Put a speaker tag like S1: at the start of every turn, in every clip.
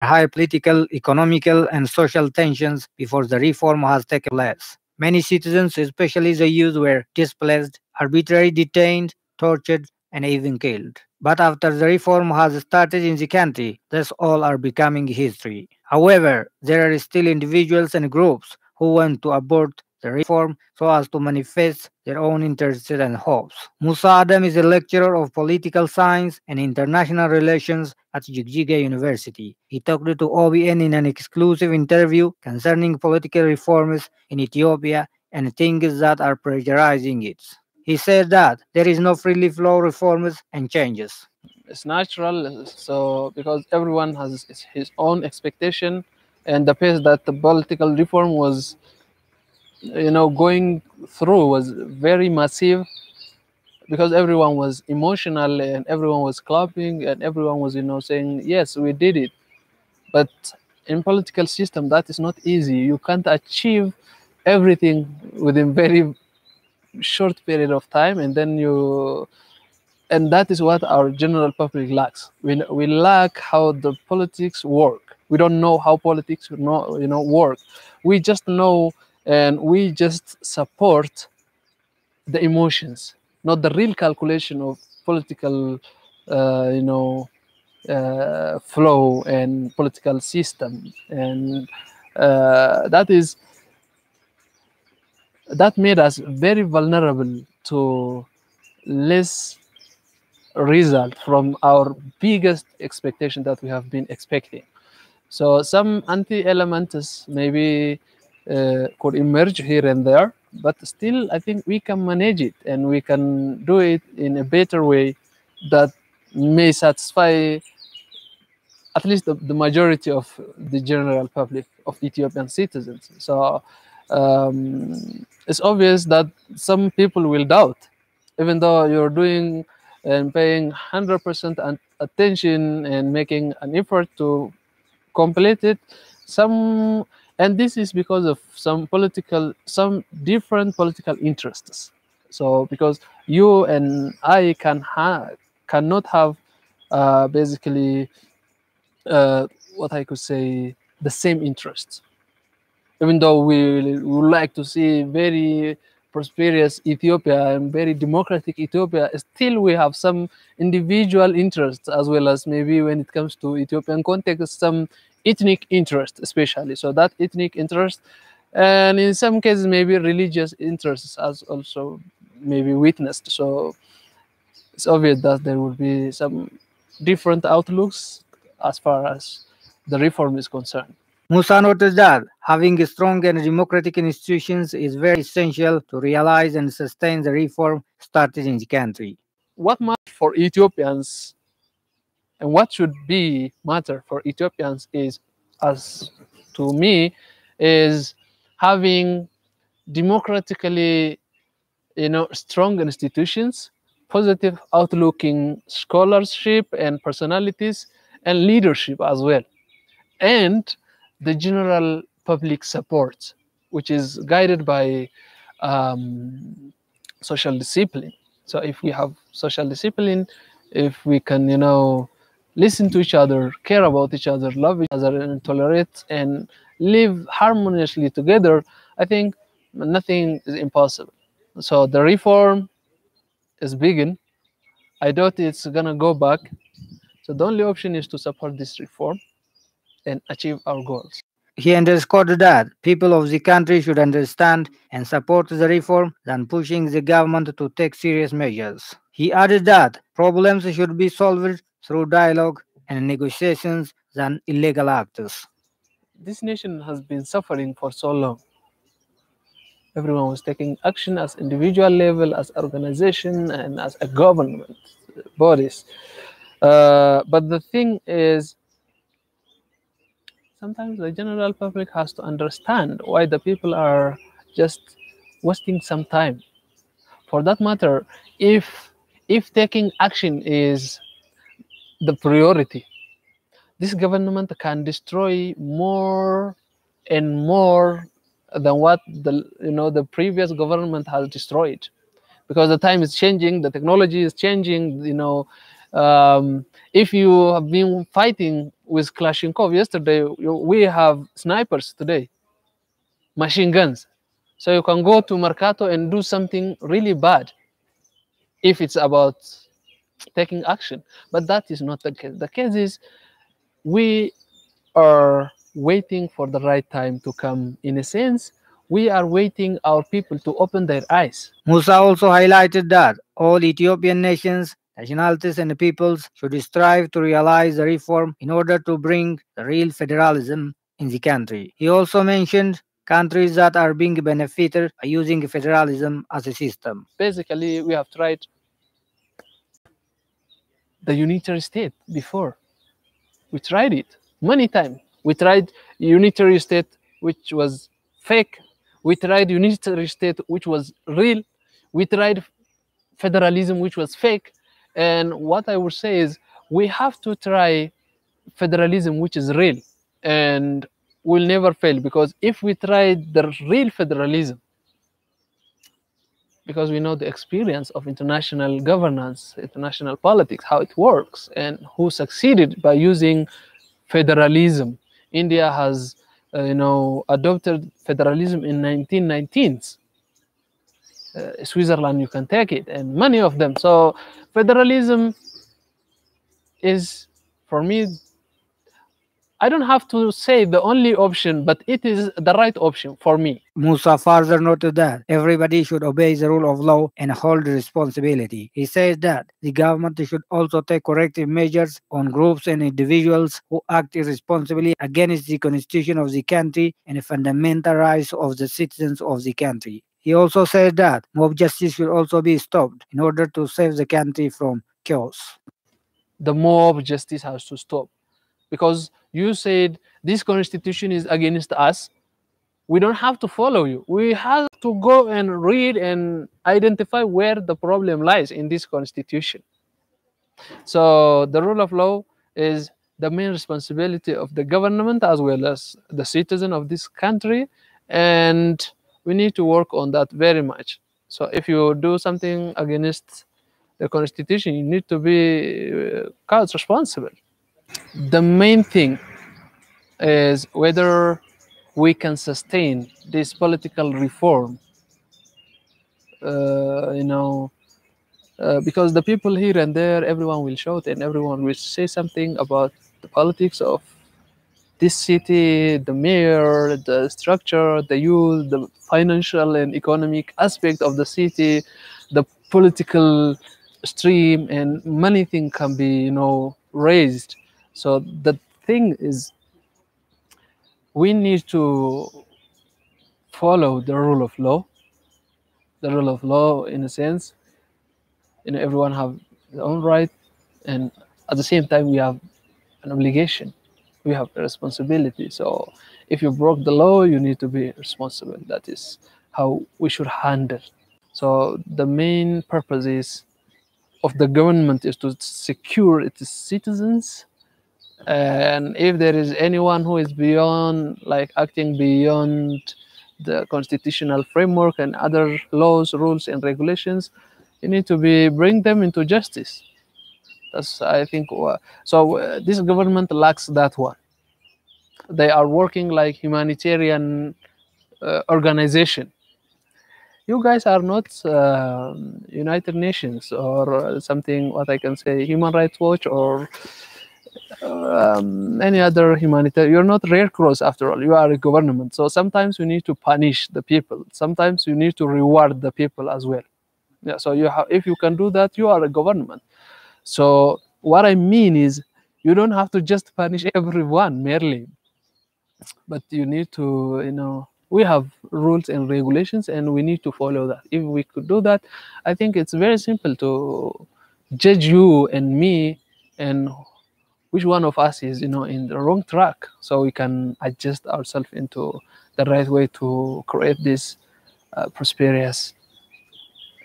S1: high political, economical, and social tensions before the reform has taken place. Many citizens, especially the youth, were displaced, arbitrarily detained, tortured, and even killed. But after the reform has started in the country, these all are becoming history. However, there are still individuals and groups who want to abort the reform so as to manifest their own interests and hopes. Musa Adam is a lecturer of political science and international relations at Jigjiga University. He talked to OBN in an exclusive interview concerning political reforms in Ethiopia and things that are pressurizing it. He said that there is no freely flow reforms and changes.
S2: It's natural, so because everyone has his own expectation, and the pace that the political reform was, going through was very massive, because everyone was emotional and everyone was clapping and everyone was, saying, yes, we did it. But in political system, that is not easy. You can't achieve everything within very short period of time, and that is what our general public lacks. We lack how the politics work. We don't know how politics work. We just know, and we just support the emotions, not the real calculation of political, flow and political system, and that made us very vulnerable to less result from our biggest expectation that we have been expecting. So some anti-elements maybe could emerge here and there, but still I think we can manage it and we can do it in a better way that may satisfy at least the majority of the general public of Ethiopian citizens. So it's obvious that some people will doubt, even though you're doing and paying 100% attention and making an effort to complete it. And this is because of some different political interests. So because you and I cannot have basically what I could say the same interests, even though we would like to see very prosperous Ethiopia and very democratic Ethiopia, still we have some individual interests, as well as maybe when it comes to Ethiopian context, some ethnic interest especially. So that ethnic interest, and in some cases maybe religious interests as also maybe witnessed. So it's obvious that there will be some different outlooks as far as the reform is concerned.
S1: Musa noted that having strong and democratic institutions is very essential to realize and sustain the reform started in the country.
S2: What matters for Ethiopians and what should be matter for Ethiopians is, as to me, is having democratically, strong institutions, positive outlooking scholarship and personalities, and leadership as well, and the general public support, which is guided by social discipline. So if we have social discipline, if we can, listen to each other, care about each other, love each other, and tolerate and live harmoniously together, I think nothing is impossible. So the reform is begin. I doubt it's gonna go back. So the only option is to support this reform and achieve our goals.
S1: He underscored that people of the country should understand and support the reform than pushing the government to take serious measures. He added that problems should be solved through dialogue and negotiations than illegal acts.
S2: This nation has been suffering for so long. Everyone was taking action as individual level, as organization, and as a government bodies. But the thing is, sometimes the general public has to understand why the people are just wasting some time. For that matter, if taking action is the priority, this government can destroy more and more than what the previous government has destroyed, because the time is changing, the technology is changing, If you have been fighting with Kalashnikov yesterday, we have snipers today, machine guns. So you can go to Mercato and do something really bad if it's about taking action. But that is not the case. The case is we are waiting for the right time to come. In a sense, we are waiting our people to open their eyes.
S1: Musa also highlighted that all Ethiopian nations, nationalities, and peoples should strive to realize the reform in order to bring the real federalism in the country. He also mentioned countries that are being benefited by using federalism as a system.
S2: Basically, we have tried the unitary state before. We tried it many times. We tried unitary state, which was fake. We tried unitary state, which was real. We tried federalism, which was fake. And what I would say is we have to try federalism, which is real, and will never fail, because if we try the real federalism, because we know the experience of international governance, international politics, how it works, and who succeeded by using federalism. India has, adopted federalism in 1919s. Switzerland, you can take it, and many of them. So federalism is, for me, I don't have to say the only option, but it is the right option for me.
S1: Musa further noted that everybody should obey the rule of law and hold responsibility. He says that the government should also take corrective measures on groups and individuals who act irresponsibly against the constitution of the country and the fundamental rights of the citizens of the country. He also said that mob justice should also be stopped in order to save the country from chaos.
S2: The mob justice has to stop, because you said this constitution is against us. We don't have to follow you. We have to go and read and identify where the problem lies in this constitution. So the rule of law is the main responsibility of the government as well as the citizen of this country, and we need to work on that very much. So if you do something against the constitution, you need to be held responsible. The main thing is whether we can sustain this political reform. Because the people here and there, everyone will shout and everyone will say something about the politics of this city, the mayor, the structure, the youth, the financial and economic aspect of the city, the political stream, and many things can be, raised. So the thing is, we need to follow the rule of law. The rule of law, in a sense, everyone have their own right, and at the same time, we have an obligation. We have a responsibility. So if you broke the law, you need to be responsible. That is how we should handle. So the main purpose of the government is to secure its citizens. And if there is anyone who is beyond, like acting beyond the constitutional framework and other laws, rules, and regulations, you need to bring them into justice. That's, I think, so this government lacks that one. They are working like humanitarian organization. You guys are not United Nations or something, what I can say, Human Rights Watch or any other humanitarian. You're not Red Cross after all. You are a government. So sometimes you need to punish the people. Sometimes you need to reward the people as well. Yeah. So if you can do that, you are a government. So what I mean is, you don't have to just punish everyone merely, but you need to, we have rules and regulations, and we need to follow that. If we could do that, I think it's very simple to judge you and me, and which one of us is, in the wrong track, so we can adjust ourselves into the right way to create this prosperous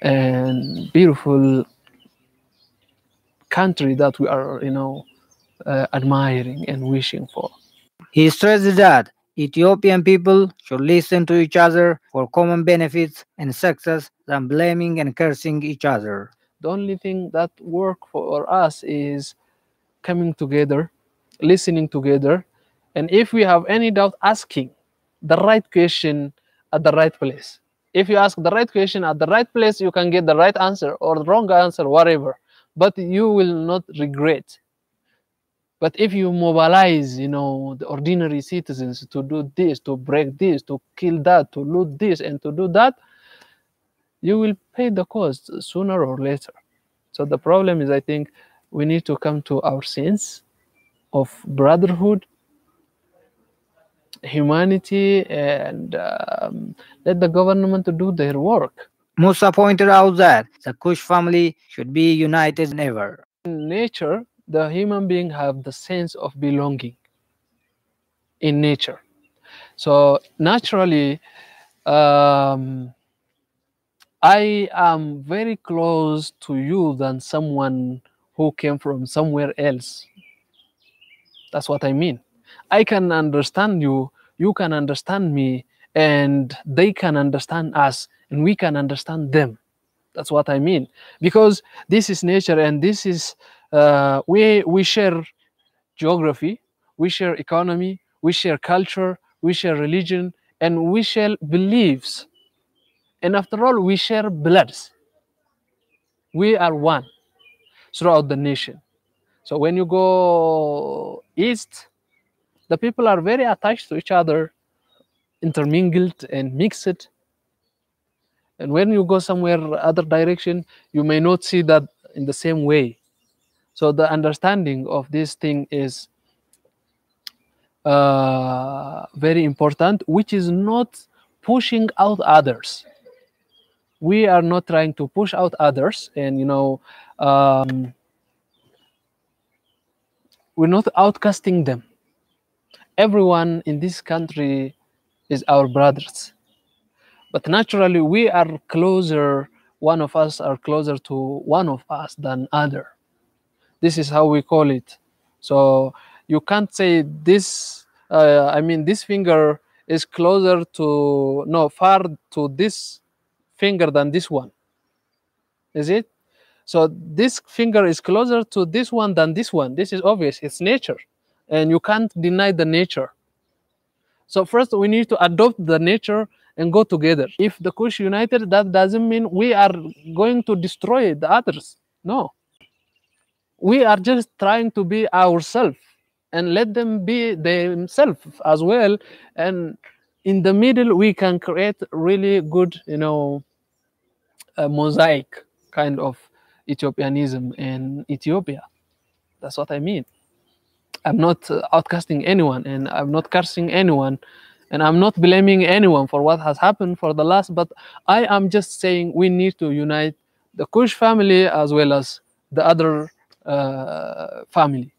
S2: and beautiful country that we are, admiring and wishing for.
S1: He stressed that Ethiopian people should listen to each other for common benefits and success than blaming and cursing each other.
S2: The only thing that work for us is coming together, listening together, and if we have any doubt, asking the right question at the right place. If you ask the right question at the right place, you can get the right answer or the wrong answer, whatever, but you will not regret. But if you mobilize, the ordinary citizens to do this, to break this, to kill that, to loot this, and to do that, you will pay the cost sooner or later. So the problem is, I think, we need to come to our sense of brotherhood, humanity, and let the government to do their work.
S1: Musa pointed out that the Kush family should be united than ever.
S2: In nature, the human being have the sense of belonging in nature. So naturally, I am very close to you than someone who came from somewhere else. That's what I mean. I can understand you, you can understand me, and they can understand us, and we can understand them. That's what I mean. Because this is nature, and this is, we share geography, we share economy, we share culture, we share religion, and we share beliefs. And after all, we share bloods. We are one throughout the nation. So when you go east, the people are very attached to each other, intermingled and mixed. And when you go somewhere other direction, you may not see that in the same way. So the understanding of this thing is very important, which is not pushing out others. We are not trying to push out others, and we're not outcasting them. Everyone in this country is our brothers, but naturally we are closer. One of us are closer to one of us than other. This is how we call it. So you can't say this. This finger is closer to far to this finger than this one. Is it? So this finger is closer to this one than this one. This is obvious. It's nature, and you can't deny the nature. So first we need to adopt the nature and go together. If the Kush united, that doesn't mean we are going to destroy the others. No. We are just trying to be ourselves and let them be themselves as well. And in the middle, we can create really good, a mosaic kind of Ethiopianism in Ethiopia. That's what I mean. I'm not outcasting anyone, and I'm not cursing anyone, and I'm not blaming anyone for what has happened for the last, but I am just saying we need to unite the Kush family as well as the other family.